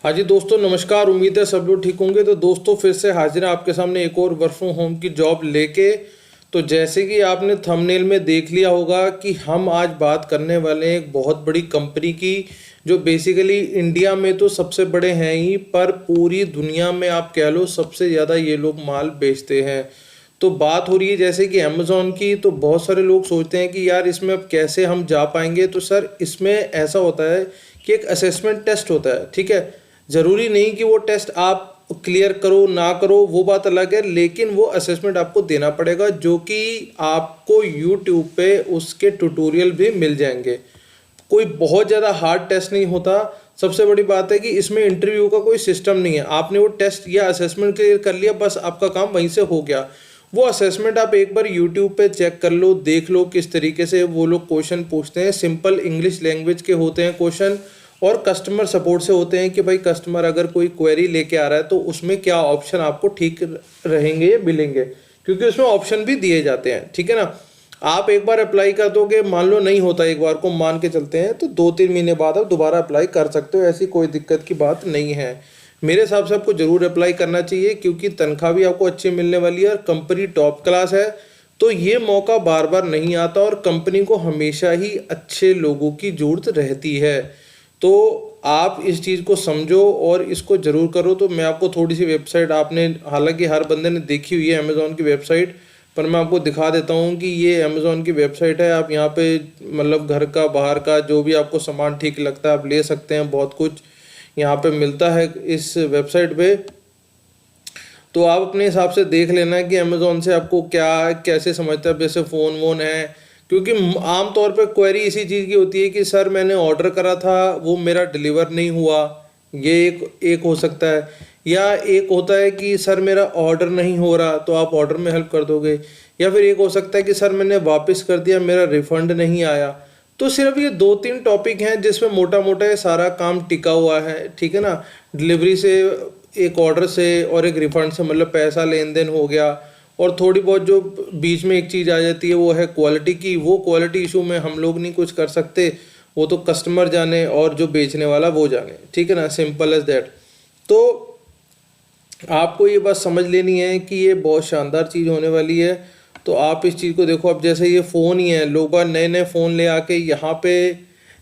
हाँ जी दोस्तों, नमस्कार। उम्मीद है सब लोग ठीक होंगे। तो दोस्तों फिर से हाजिर है आपके सामने एक और वर्क फ्रॉम होम की जॉब लेके। तो जैसे कि आपने थंबनेल में देख लिया होगा कि हम आज बात करने वाले हैं एक बहुत बड़ी कंपनी की, जो बेसिकली इंडिया में तो सबसे बड़े हैं ही, पर पूरी दुनिया में आप कह लो सबसे ज़्यादा ये लोग माल बेचते हैं। तो बात हो रही है जैसे कि अमेज़ॉन की। तो बहुत सारे लोग सोचते हैं कि यार इसमें अब कैसे हम जा पाएंगे। तो सर इसमें ऐसा होता है कि एक असेसमेंट टेस्ट होता है, ठीक है। ज़रूरी नहीं कि वो टेस्ट आप क्लियर करो ना करो, वो बात अलग है, लेकिन वो असेसमेंट आपको देना पड़ेगा, जो कि आपको यूट्यूब पे उसके ट्यूटोरियल भी मिल जाएंगे। कोई बहुत ज़्यादा हार्ड टेस्ट नहीं होता। सबसे बड़ी बात है कि इसमें इंटरव्यू का कोई सिस्टम नहीं है। आपने वो टेस्ट या असेसमेंट क्लियर कर लिया, बस आपका काम वहीं से हो गया। वो असेसमेंट आप एक बार यूट्यूब पे चेक कर लो, देख लो किस तरीके से वो लोग क्वेश्चन पूछते हैं। सिंपल इंग्लिश लैंग्वेज के होते हैं क्वेश्चन, और कस्टमर सपोर्ट से होते हैं कि भाई कस्टमर अगर कोई क्वेरी लेके आ रहा है तो उसमें क्या ऑप्शन आपको ठीक रहेंगे या मिलेंगे, क्योंकि उसमें ऑप्शन भी दिए जाते हैं, ठीक है ना। आप एक बार अप्लाई कर दोगे, मान लो नहीं होता, एक बार को मान के चलते हैं, तो 2-3 महीने बाद आप दोबारा अप्लाई कर सकते हो। ऐसी कोई दिक्कत की बात नहीं है। मेरे हिसाब से आपको ज़रूर अप्लाई करना चाहिए, क्योंकि तनख्वाह भी आपको अच्छी मिलने वाली है और कंपनी टॉप क्लास है। तो ये मौका बार बार नहीं आता और कंपनी को हमेशा ही अच्छे लोगों की ज़रूरत रहती है। तो आप इस चीज़ को समझो और इसको ज़रूर करो। तो मैं आपको थोड़ी सी वेबसाइट, आपने हालांकि हर बंदे ने देखी हुई है अमेज़ॉन की वेबसाइट, पर मैं आपको दिखा देता हूँ कि ये अमेज़ॉन की वेबसाइट है। आप यहाँ पे मतलब घर का बाहर का जो भी आपको सामान ठीक लगता है आप ले सकते हैं। बहुत कुछ यहाँ पे मिलता है इस वेबसाइट पे। तो आप अपने हिसाब से देख लेना है कि अमेज़ॉन से आपको क्या कैसे समझता है। जैसे फ़ोन वोन है, क्योंकि आम तौर पे क्वेरी इसी चीज़ की होती है कि सर मैंने ऑर्डर करा था वो मेरा डिलीवर नहीं हुआ, ये एक हो सकता है। या एक होता है कि सर मेरा ऑर्डर नहीं हो रहा, तो आप ऑर्डर में हेल्प कर दोगे। या फिर एक हो सकता है कि सर मैंने वापस कर दिया, मेरा रिफंड नहीं आया। तो सिर्फ ये 2-3 टॉपिक हैं जिसमें मोटा मोटा ये सारा काम टिका हुआ है, ठीक है ना। डिलीवरी से, एक ऑर्डर से और एक रिफंड से, मतलब पैसा लेन देन हो गया। और थोड़ी बहुत जो बीच में एक चीज़ आ जाती है वो है क्वालिटी की। वो क्वालिटी इशू में हम लोग नहीं कुछ कर सकते, वो तो कस्टमर जाने और जो बेचने वाला वो जाने, ठीक है ना। Simple as that. तो आपको ये बात समझ लेनी है कि ये बहुत शानदार चीज़ होने वाली है। तो आप इस चीज़ को देखो। अब जैसे ये फ़ोन ही है, लोग नए नए फ़ोन ले आके यहाँ पे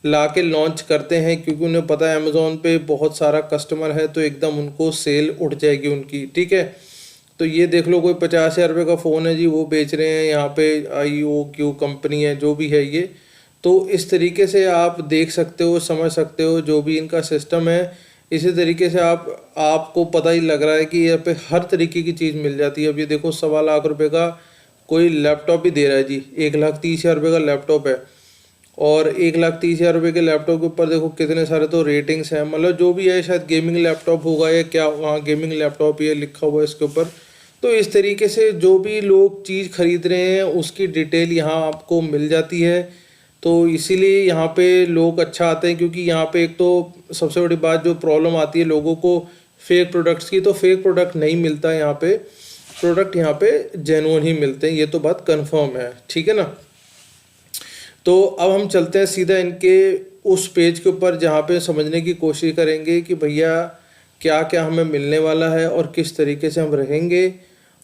ला के लॉन्च करते हैं, क्योंकि उन्हें पता है अमेज़ॉन पे बहुत सारा कस्टमर है, तो एकदम उनको सेल उठ जाएगी उनकी, ठीक है। तो ये देख लो, कोई 50,000 रुपये का फ़ोन है जी, वो बेच रहे हैं यहाँ पे। IOQ कंपनी है जो भी है ये। तो इस तरीके से आप देख सकते हो, समझ सकते हो जो भी इनका सिस्टम है। इसी तरीके से आपको पता ही लग रहा है कि यहाँ पे हर तरीके की चीज़ मिल जाती है। अब ये देखो 1.25 लाख रुपए का कोई लैपटॉप भी दे रहा है जी। 1,30,000 रुपये का लैपटॉप है, और 1,30,000 रुपये के लैपटॉप के ऊपर देखो कितने सारे तो रेटिंग्स हैं। मतलब जो भी है, शायद गेमिंग लैपटॉप होगा या क्या, वहाँ गेमिंग लैपटॉप ये लिखा हुआ है इसके ऊपर। तो इस तरीके से जो भी लोग चीज़ खरीद रहे हैं उसकी डिटेल यहाँ आपको मिल जाती है। तो इसीलिए यहाँ पे लोग अच्छा आते हैं, क्योंकि यहाँ पे एक तो सबसे बड़ी बात जो प्रॉब्लम आती है लोगों को फेक प्रोडक्ट्स की, तो फेक प्रोडक्ट नहीं मिलता यहाँ पे। प्रोडक्ट यहाँ पे जेन्युइन ही मिलते हैं, ये तो बात कंफर्म है, ठीक है ना। तो अब हम चलते हैं सीधा इनके उस पेज के ऊपर, जहाँ पे समझने की कोशिश करेंगे कि भैया क्या क्या हमें मिलने वाला है और किस तरीके से हम रहेंगे।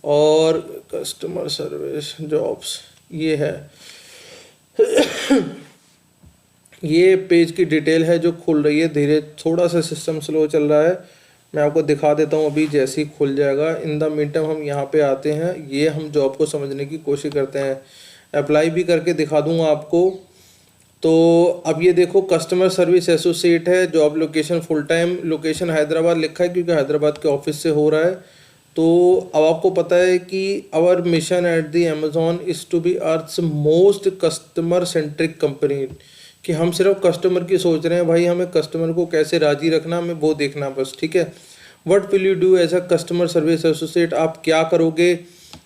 और कस्टमर सर्विस जॉब्स ये है। ये पेज की डिटेल है जो खुल रही है धीरे, थोड़ा सा सिस्टम स्लो चल रहा है। मैं आपको दिखा देता हूँ अभी, जैसे ही खुल जाएगा। इन द मीन टाइम हम यहाँ पे आते हैं, ये हम जॉब को समझने की कोशिश करते हैं। अप्लाई भी करके दिखा दूंगा आपको। तो अब ये देखो, कस्टमर सर्विस एसोसिएट है, job location full time, location Hyderabad लिखा है क्योंकि हैदराबाद के ऑफिस से हो रहा है। तो अब आपको पता है कि our mission at the Amazon is to be earth's most customer centric company, कि हम सिर्फ कस्टमर की सोच रहे हैं भाई, हमें कस्टमर को कैसे राजी रखना, हमें वो देखना बस, ठीक है। What will you do as a customer service associate, आप क्या करोगे।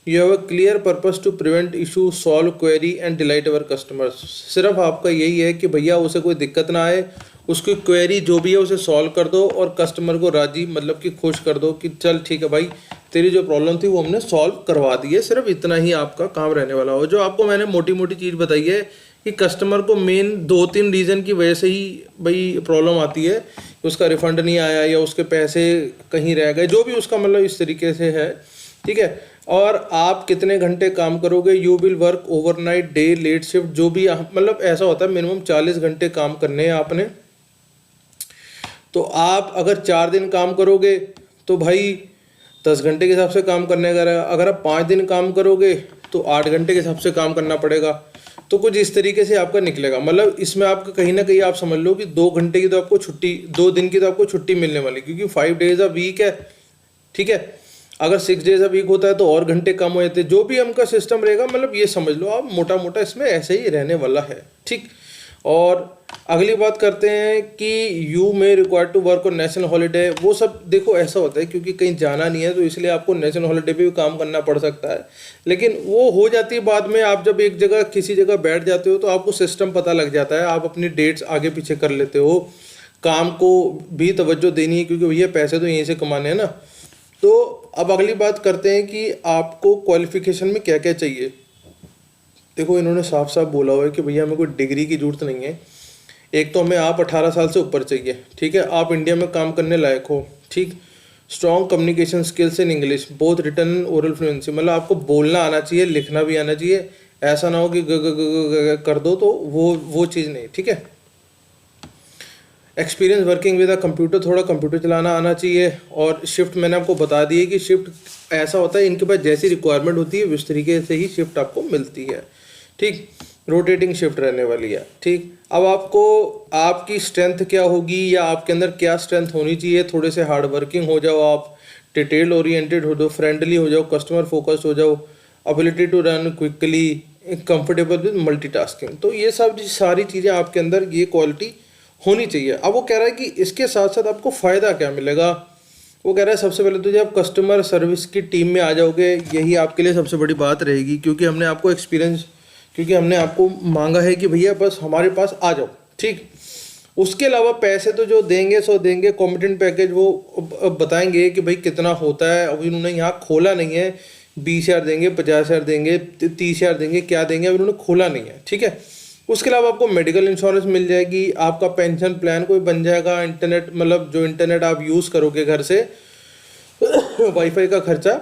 You have a clear purpose to prevent issue, solve query and delight our customers. सिर्फ आपका यही है कि भैया उसे कोई दिक्कत ना आए, उसकी क्वेरी जो भी है उसे सॉल्व कर दो और कस्टमर को राजी, मतलब कि खुश कर दो कि चल ठीक है भाई, तेरी जो प्रॉब्लम थी वो हमने सॉल्व करवा दी है। सिर्फ इतना ही आपका काम रहने वाला हो। जो आपको मैंने मोटी मोटी चीज़ बताई है कि कस्टमर को मेन 2-3 रीज़न की वजह से ही भाई प्रॉब्लम आती है कि उसका रिफंड नहीं आया या उसके पैसे कहीं रह गए, जो भी उसका मतलब इस तरीके से है, ठीक है। और आप कितने घंटे काम करोगे, you will work overnight, day, late shift, जो भी मतलब ऐसा होता है मिनिमम 40 घंटे काम करने हैं आपने। तो आप अगर 4 दिन काम करोगे तो भाई 10 घंटे के हिसाब से काम करने का रहेगा। अगर आप 5 दिन काम करोगे तो 8 घंटे के हिसाब से काम करना पड़ेगा। तो कुछ इस तरीके से आपका निकलेगा। मतलब इसमें आपका कहीं ना कहीं आप समझ लो कि 2 घंटे की तो आपको छुट्टी, 2 दिन की तो आपको छुट्टी मिलने वाली, क्योंकि 5 डेज अ वीक है, ठीक है। अगर 6 डेज अ वीक होता है तो और घंटे कम हो जाते, जो भी हमका सिस्टम रहेगा, मतलब ये समझ लो आप मोटा मोटा इसमें ऐसे ही रहने वाला है, ठीक। और अगली बात करते हैं कि you may require to work on national holiday. वो सब देखो ऐसा होता है क्योंकि कहीं जाना नहीं है तो इसलिए आपको नेशनल हॉलीडे पे भी काम करना पड़ सकता है, लेकिन वो हो जाती है बाद में। आप जब एक जगह किसी जगह बैठ जाते हो तो आपको सिस्टम पता लग जाता है, आप अपनी डेट्स आगे पीछे कर लेते हो, काम को भी तवज्जो देनी है क्योंकि भैया पैसे तो यहीं से कमाने हैं ना। तो अब अगली बात करते हैं कि आपको क्वालिफिकेशन में क्या क्या चाहिए। देखो इन्होंने साफ साफ बोला हुआ है कि भैया हमें कोई डिग्री की ज़रूरत नहीं है। एक तो हमें आप 18 साल से ऊपर चाहिए, ठीक है। आप इंडिया में काम करने लायक हो, ठीक। Strong communication skills in English both return and oral fluency, मतलब आपको बोलना आना चाहिए, लिखना भी आना चाहिए। ऐसा ना हो कि ग ग ग ग कर दो, तो वो चीज़ नहीं, ठीक है। Experience working with a computer, थोड़ा कंप्यूटर चलाना आना चाहिए। और शिफ्ट मैंने आपको बता दी है कि शिफ्ट ऐसा होता है, इनके पास जैसी रिक्वायरमेंट होती है उस तरीके से ही शिफ्ट आपको मिलती है, ठीक। रोटेटिंग शिफ्ट रहने वाली है, ठीक। अब आपको आपकी स्ट्रेंथ क्या होगी या आपके अंदर क्या स्ट्रेंथ होनी चाहिए, थोड़े से हार्ड वर्किंग हो जाओ आप, डिटेल ओरिएंटेड हो जाओ, फ्रेंडली हो जाओ, कस्टमर फोकस्ड हो जाओ, ability to run quickly, comfortable with multitasking. तो ये सब सारी चीज़ें आपके अंदर ये क्वालिटी होनी चाहिए। अब वो कह रहा है कि इसके साथ साथ आपको फ़ायदा क्या मिलेगा। वो कह रहा है सबसे पहले तो जब आप कस्टमर सर्विस की टीम में आ जाओगे, यही आपके लिए सबसे बड़ी बात रहेगी, क्योंकि हमने आपको एक्सपीरियंस, क्योंकि हमने आपको मांगा है कि भैया बस हमारे पास आ जाओ, ठीक। उसके अलावा पैसे तो जो देंगे सो देंगे, कॉम्पिटेंट पैकेज वो बताएंगे कि भाई कितना होता है। अभी उन्होंने यहाँ खोला नहीं है, 20,000 देंगे, 50,000 देंगे, 30,000 देंगे, क्या देंगे अभी उन्होंने खोला नहीं है, ठीक है। उसके अलावा आपको मेडिकल इंश्योरेंस मिल जाएगी, आपका पेंशन प्लान कोई बन जाएगा, इंटरनेट मतलब जो इंटरनेट आप यूज़ करोगे घर से वाईफाई का खर्चा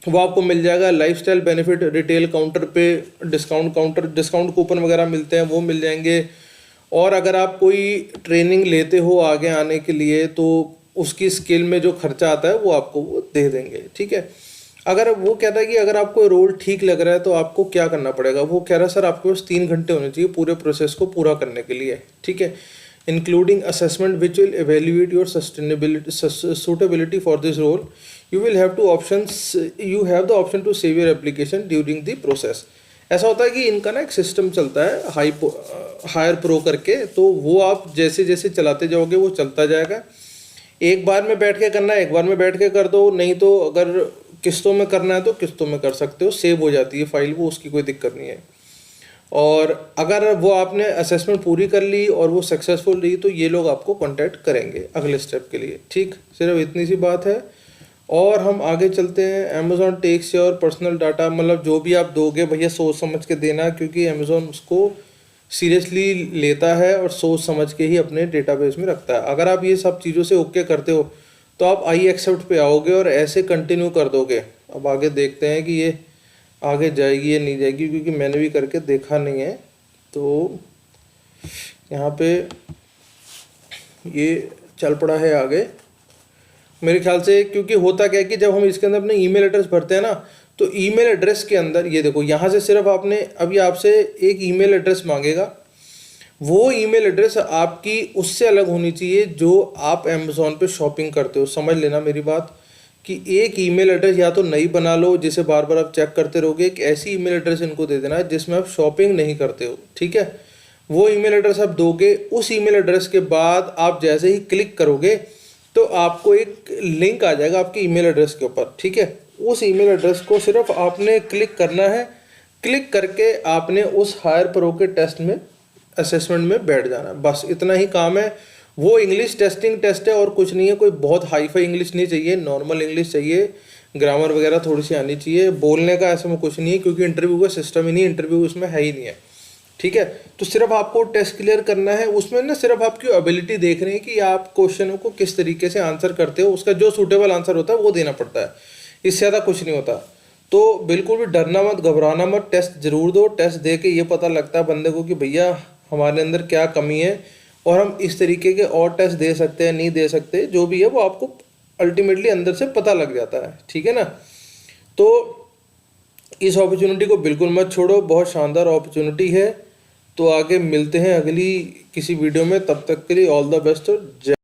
वो आपको मिल जाएगा। लाइफस्टाइल बेनिफिट, रिटेल काउंटर पे डिस्काउंट कूपन वगैरह मिलते हैं, वो मिल जाएंगे। और अगर आप कोई ट्रेनिंग लेते हो आगे आने के लिए तो उसकी स्किल में जो खर्चा आता है वो आपको वो दे देंगे, ठीक है। अगर वो कहता है कि अगर आपको रोल ठीक लग रहा है तो आपको क्या करना पड़ेगा, वो कह रहा है सर आपके पास 3 घंटे होने चाहिए पूरे प्रोसेस को पूरा करने के लिए, ठीक है। Including assessment which will evaluate your sustainability suitability for this role, you will have you have the option to save your application during the process. ऐसा होता है कि इनका ना एक सिस्टम चलता है हायर प्रो करके, तो वो आप जैसे जैसे चलाते जाओगे वो चलता जाएगा। एक बार में बैठ के करना है, एक बार में बैठ के कर दो, नहीं तो अगर किस्तों में करना है तो किस्तों में कर सकते हो, सेव हो जाती है फाइल वो, उसकी कोई दिक्कत नहीं है। और अगर वो आपने असेसमेंट पूरी कर ली और वो सक्सेसफुल रही तो ये लोग आपको कांटेक्ट करेंगे अगले स्टेप के लिए, ठीक। सिर्फ इतनी सी बात है। और हम आगे चलते हैं। Amazon takes your personal data, मतलब जो भी आप दोगे भैया सोच समझ के देना, क्योंकि अमेज़ॉन उसको सीरियसली लेता है और सोच समझ के ही अपने डेटाबेस में रखता है। अगर आप ये सब चीज़ों से ओके करते हो तो आप आई एक्सेप्ट पे आओगे और ऐसे कंटिन्यू कर दोगे। अब आगे देखते हैं कि ये आगे जाएगी या नहीं जाएगी, क्योंकि मैंने भी करके देखा नहीं है। तो यहाँ पे ये चल पड़ा है आगे मेरे ख्याल से, क्योंकि होता क्या है कि जब हम इसके अंदर अपने ईमेल एड्रेस भरते हैं ना, तो ईमेल एड्रेस के अंदर ये देखो यहाँ से सिर्फ आपने अभी आपसे एक ईमेल एड्रेस मांगेगा, वो ईमेल एड्रेस आपकी उससे अलग होनी चाहिए जो आप अमेज़ॉन पे शॉपिंग करते हो। समझ लेना मेरी बात कि एक ईमेल एड्रेस या तो नई बना लो जिसे बार बार आप चेक करते रहोगे, एक ऐसी ईमेल एड्रेस इनको दे देना जिसमें आप शॉपिंग नहीं करते हो, ठीक है। वो ईमेल एड्रेस आप दोगे, उस ईमेल एड्रेस के बाद आप जैसे ही क्लिक करोगे तो आपको एक लिंक आ जाएगा आपके ईमेल एड्रेस के ऊपर, ठीक है। उस ईमेल एड्रेस को सिर्फ आपने क्लिक करना है, क्लिक करके आपने उस हायर प्रो के टेस्ट में असेसमेंट में बैठ जाना, बस इतना ही काम है। वो इंग्लिश टेस्टिंग टेस्ट है और कुछ नहीं है, कोई बहुत हाई फाई इंग्लिश नहीं चाहिए, नॉर्मल इंग्लिश चाहिए, ग्रामर वगैरह थोड़ी सी आनी चाहिए। बोलने का ऐसा में कुछ नहीं है क्योंकि इंटरव्यू का सिस्टम ही नहीं, इंटरव्यू उसमें है ही नहीं है, ठीक है। तो सिर्फ आपको टेस्ट क्लियर करना है, उसमें ना सिर्फ आपकी एबिलिटी देख रहे हैं कि आप क्वेश्चनों को किस तरीके से आंसर करते हो, उसका जो सूटेबल आंसर होता है वो देना पड़ता है, इससे ज़्यादा कुछ नहीं होता। तो बिल्कुल भी डरना मत, घबराना मत, टेस्ट जरूर दो। टेस्ट दे के ये पता लगता है बंदे को कि भैया हमारे अंदर क्या कमी है, और हम इस तरीके के और टेस्ट दे सकते हैं नहीं दे सकते, जो भी है वो आपको अल्टीमेटली अंदर से पता लग जाता है, ठीक है ना। तो इस अपॉर्चुनिटी को बिल्कुल मत छोड़ो, बहुत शानदार अपॉर्चुनिटी है। तो आगे मिलते हैं अगली किसी वीडियो में, तब तक के लिए ऑल द बेस्ट और जय।